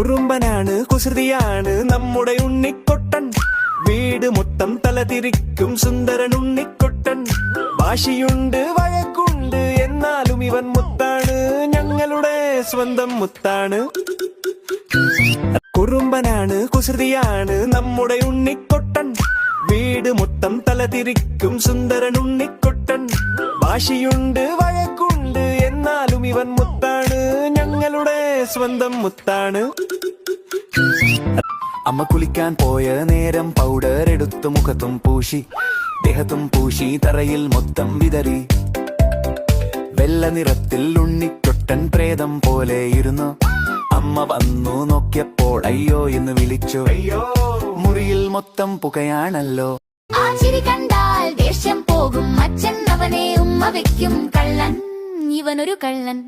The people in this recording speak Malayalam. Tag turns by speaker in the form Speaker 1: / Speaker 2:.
Speaker 1: കുറുമ്പനാണ് കുസൃതിയാണ് നമ്മുടെ ഉണ്ണിക്കുട്ടൻ. വീട് മൊത്തം തലതിരിക്കും സുന്ദരൻ ഉണ്ണിക്കുട്ടൻ. വാശിയുണ്ട് വഴക്കുണ്ട് എന്നാലും ഇവൻ മുത്താണ്, ഞങ്ങളുടെ സ്വന്തം മുത്താണ്. കുറുമ്പനാണ് കുസൃതിയാണ് നമ്മുടെ ഉണ്ണിക്കുട്ടൻ. വീട് മൊത്തം തലതിരിക്കും സുന്ദരൻ ഉണ്ണിക്കുട്ടൻ. വാശിയുണ്ട് വഴക്കുണ്ട് എന്നാലും ഇവൻ മുത്താണ്, ഞങ്ങളുടെ സ്വന്തം മുത്താണ്. അമ്മ കുളിക്കാൻ പോയ നേരം പൗഡർ എടുത്തു മുഖത്തും പൂശി, ദേഹത്തും പൂശി തറയിൽ മൊത്തം വിതറി. വെള്ള നിറത്തിൽ ഉണ്ണിക്കുട്ടൻ പ്രേതം പോലെ ഇരുന്നു. അമ്മ വന്നു നോക്കിയപ്പോൾ അയ്യോ എന്ന് വിളിച്ചു. അയ്യോ, മുറിയിൽ മൊത്തം പുകയാണല്ലോ.
Speaker 2: ആ ചിരി കണ്ടാൽ ദേഷ്യം പോകും. അച്ഛൻ അവനെ ഉമ്മ വെക്കും. കള്ളൻ, ഇവനൊരു കള്ളൻ.